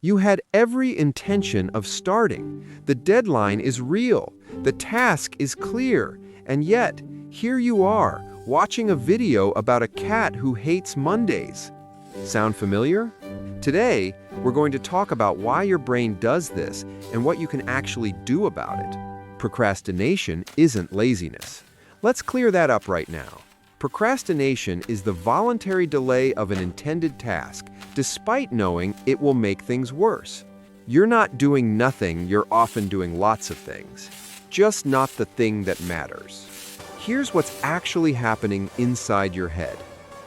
You had every intention of starting. The deadline is real. The task is clear. And yet, here you are, watching a video about a cat who hates Mondays. Sound familiar? Today, we're going to talk about why your brain does this and what you can actually do about it. Procrastination isn't laziness. Let's clear that up right now. Procrastination is the voluntary delay of an intended task, despite knowing it will make things worse. You're not doing nothing, you're often doing lots of things. Just not the thing that matters. Here's what's actually happening inside your head.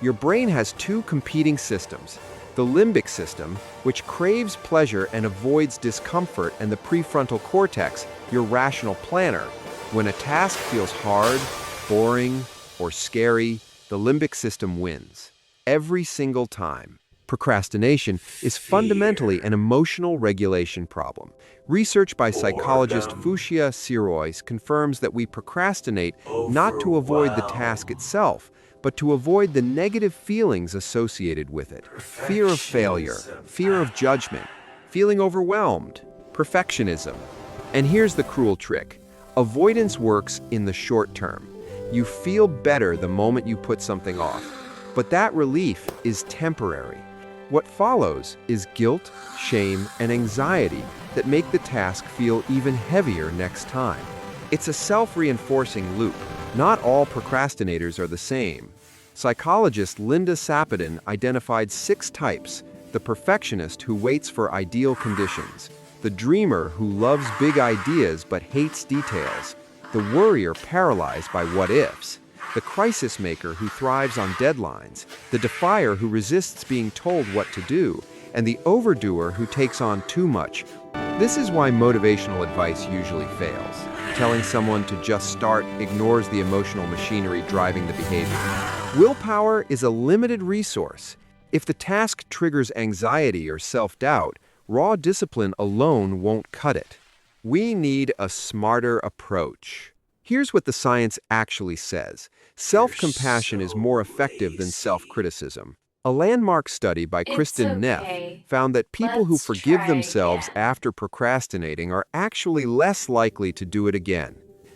Your brain has two competing systems. The limbic system, which craves pleasure and avoids discomfort, and the prefrontal cortex, your rational planner. When a task feels hard, boring, or scary, the limbic system wins. Every single time. Procrastination is fundamentally an emotional regulation problem. Research by psychologist Fushia Sirois confirms that we procrastinate not to avoid the task itself, but to avoid the negative feelings associated with it. Fear of failure, fear of judgment, feeling overwhelmed, perfectionism. And here's the cruel trick. Avoidance works in the short term. You feel better the moment you put something off, but that relief is temporary. What follows is guilt, shame, and anxiety that make the task feel even heavier next time. It's a self-reinforcing loop. Not all procrastinators are the same. Psychologist Linda Sapadin identified 6 types: the perfectionist who waits for ideal conditions, the dreamer who loves big ideas but hates details, the worrier paralyzed by what-ifs, the crisis maker who thrives on deadlines, the defier who resists being told what to do, and the overdoer who takes on too much. This is why motivational advice usually fails. Telling someone to just start ignores the emotional machinery driving the behavior. Willpower is a limited resource. If the task triggers anxiety or self-doubt, raw discipline alone won't cut it. We need a smarter approach. Here's what the science actually says. Self-compassion is more effective than self-criticism. A landmark study by Kristen Neff found that people who forgive themselves after procrastinating are actually less likely to do it again.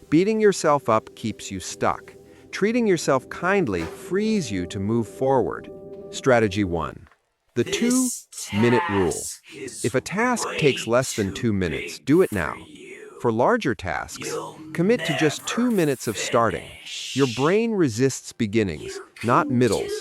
Beating yourself up keeps you stuck. Treating yourself kindly frees you to move forward. Strategy 1. The 2-minute rule. If a task takes less than 2 minutes, do it now. For larger tasks, commit to just 2 minutes of starting. Your brain resists beginnings, not middles.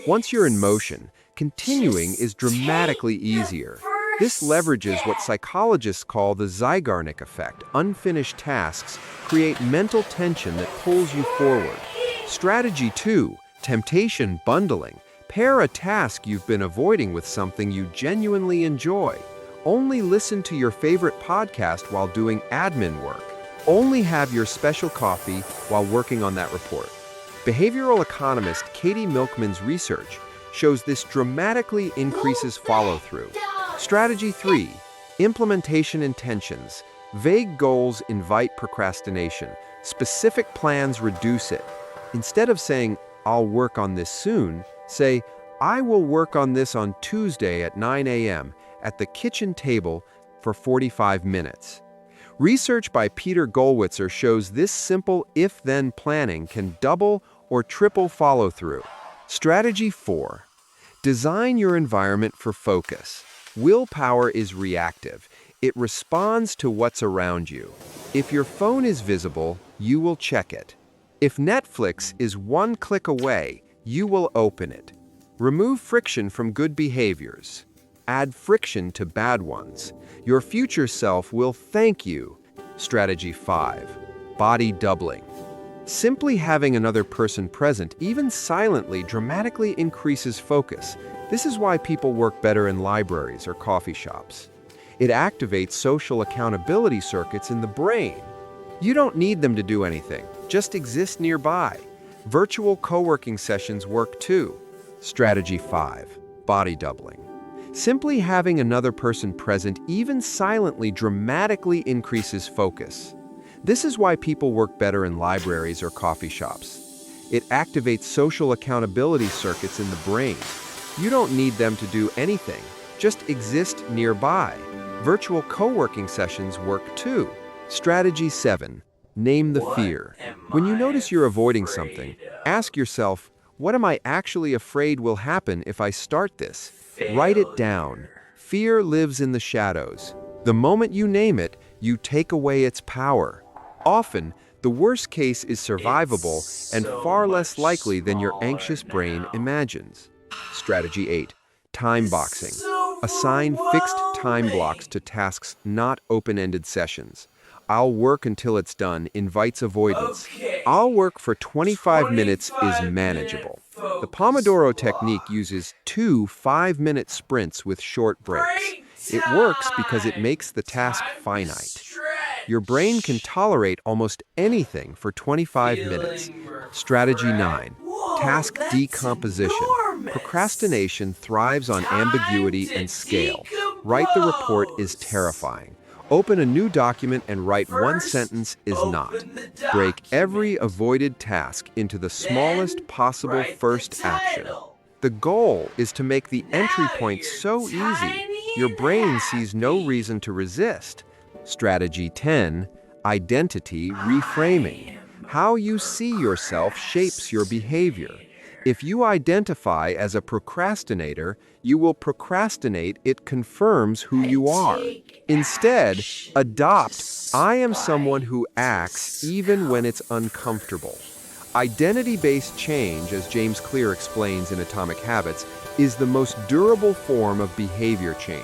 Once you're in motion, continuing is dramatically easier. This leverages what psychologists call the Zeigarnik effect. Unfinished tasks create mental tension that pulls you forward. Strategy 2. Temptation bundling. Pair a task you've been avoiding with something you genuinely enjoy. Only listen to your favorite podcast while doing admin work. Only have your special coffee while working on that report. Behavioral economist Katie Milkman's research shows this dramatically increases follow-through. Strategy 3. Implementation intentions. Vague goals invite procrastination. Specific plans reduce it. Instead of saying, "I'll work on this soon," say, "I will work on this on Tuesday at 9 a.m. at the kitchen table for 45 minutes. Research by Peter Gollwitzer shows this simple if-then planning can double or triple follow-through. Strategy 4. Design your environment for focus. Willpower is reactive. It responds to what's around you. If your phone is visible, you will check it. If Netflix is one click away, you will open it. Remove friction from good behaviors. Add friction to bad ones. Your future self will thank you. Strategy 5. Body doubling. Simply having another person present, even silently, dramatically increases focus. This is why people work better in libraries or coffee shops. It activates social accountability circuits in the brain. You don't need them to do anything. Just exist nearby. Virtual co-working sessions work too. Strategy 5. Body doubling. Simply having another person present, even silently, dramatically increases focus. This is why people work better in libraries or coffee shops. It activates social accountability circuits in the brain. You don't need them to do anything. Just exist nearby. Virtual co-working sessions work too. Strategy 7. Name the fear. When you notice you're avoiding something, ask yourself, what am I actually afraid will happen if I start this? Write it down. Fear lives in the shadows. The moment you name it, you take away its power. Often, the worst case is survivable and far less likely than your anxious brain imagines. Strategy 8. Time boxing. Assign fixed time blocks to tasks, not open-ended sessions. I'll work until it's done invites avoidance. I'll work for 25 minutes is manageable. The Pomodoro technique uses 2 5-minute sprints with short breaks. It works because it makes the task finite. Your brain can tolerate almost anything for 25 minutes. Strategy 9. Task decomposition. Procrastination thrives on ambiguity and scale. Write the report is terrifying. Open a new document and write one sentence is not. Break every avoided task into the smallest possible first action. The goal is to make the entry point so easy, your brain sees no reason to resist. Strategy 10. Identity reframing. How you see yourself shapes your behavior. If you identify as a procrastinator, you will procrastinate. It confirms who you are. Instead, adopt, I am someone who acts even when it's uncomfortable. Identity-based change, as James Clear explains in Atomic Habits, is the most durable form of behavior change.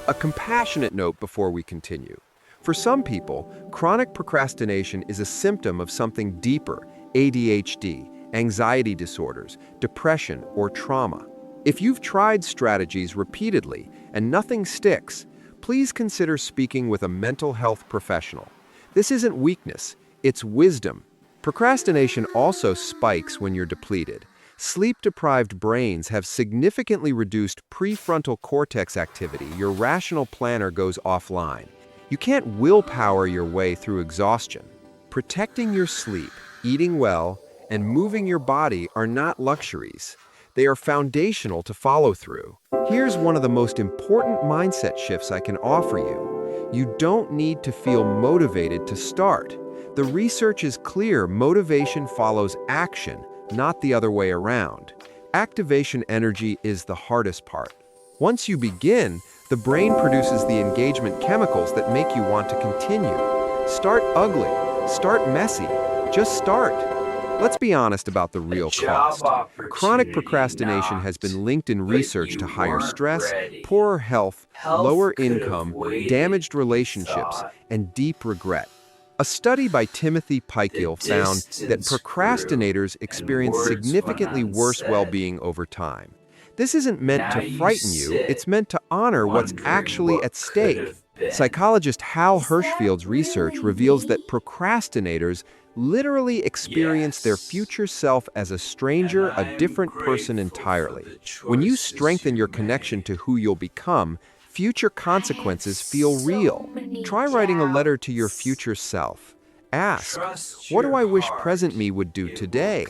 A compassionate note before we continue. For some people, chronic procrastination is a symptom of something deeper, ADHD, anxiety disorders, depression, or trauma. If you've tried strategies repeatedly and nothing sticks, please consider speaking with a mental health professional. This isn't weakness, it's wisdom. Procrastination also spikes when you're depleted. Sleep-deprived brains have significantly reduced prefrontal cortex activity. Your rational planner goes offline. You can't willpower your way through exhaustion. Protecting your sleep, eating well, and moving your body are not luxuries. They are foundational to follow through. Here's one of the most important mindset shifts I can offer you. You don't need to feel motivated to start. The research is clear: motivation follows action, not the other way around. Activation energy is the hardest part. Once you begin, the brain produces the engagement chemicals that make you want to continue. Start ugly, start messy, just start. Let's be honest about the real cost. Chronic procrastination has been linked in research to higher stress, poorer health, lower income, damaged relationships, and deep regret. A study by Timothy Peichel found that procrastinators experience significantly worse well-being over time. This isn't meant to frighten you, it's meant to honor what's actually at stake. Psychologist Hal Hershfield's research reveals that procrastinators literally experience their future self as a stranger, a different person entirely. When you strengthen your connection to who you'll become, future consequences feel real. Try writing a letter to your future self. Ask, what do I wish present me would do today?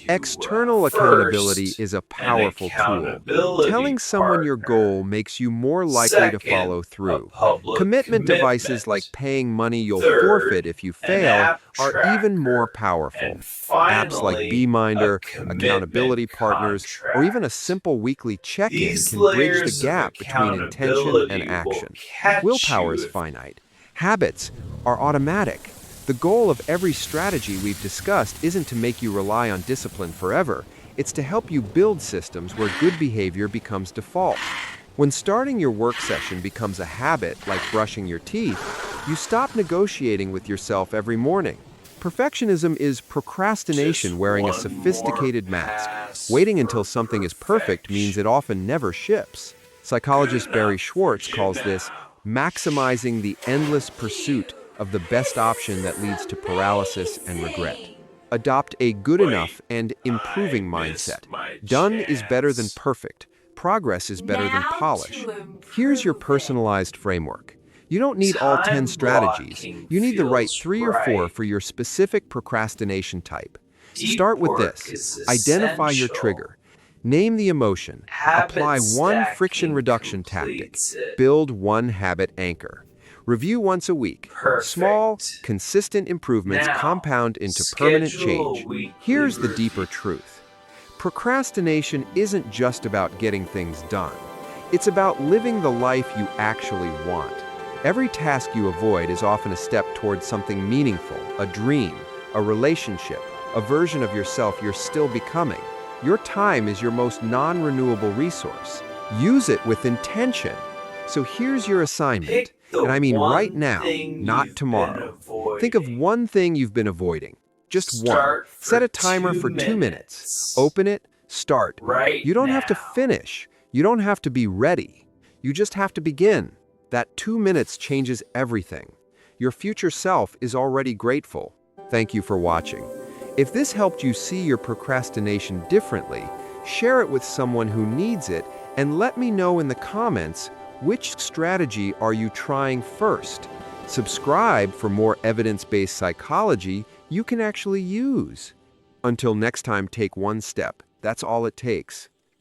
External accountability is a powerful tool. Telling someone your goal makes you more likely to follow through. Commitment devices like paying money you'll forfeit if you fail are even more powerful. Apps like Beeminder, accountability partners, or even a simple weekly check-in can bridge the gap between intention and action. Willpower is finite. Habits are automatic. The goal of every strategy we've discussed isn't to make you rely on discipline forever. It's to help you build systems where good behavior becomes default. When starting your work session becomes a habit, like brushing your teeth, you stop negotiating with yourself every morning. Perfectionism is procrastination wearing a sophisticated mask. Waiting until something is perfect means it often never ships. Psychologist Barry Schwartz calls this maximizing the endless pursuit of the best option that leads to paralysis and regret. Adopt a good enough and improving mindset. Done is better than perfect. Progress is better than polish. Here's your personalized framework. You don't need all 10 strategies. You need the right 3 or 4 for your specific procrastination type. Start with this. Identify your trigger. Name the emotion. Apply Habit one friction stacking reduction tactic. completes it. Build one habit anchor. Review once a week. Small, Perfect. consistent improvements Now, compound into permanent schedule a change. weekly Here's the deeper review. truth. Procrastination isn't just about getting things done. It's about living the life you actually want. Every task you avoid is often a step towards something meaningful, a dream, a relationship, a version of yourself you're still becoming. Your time is your most non-renewable resource. Use it with intention. So here's your assignment, Pick the and I mean right one now, thing not you've been tomorrow. Think of avoiding. one thing you've been avoiding. Just one. Start Set for a timer 2 for 2 minutes. minutes. Open it, start. Right You don't have to now. finish. You don't have to be ready. You just have to begin. That 2 minutes changes everything. Your future self is already grateful. Thank you for watching. If this helped you see your procrastination differently, share it with someone who needs it, and let me know in the comments which strategy are you trying first. Subscribe for more evidence-based psychology you can actually use. Until next time, take one step. That's all it takes.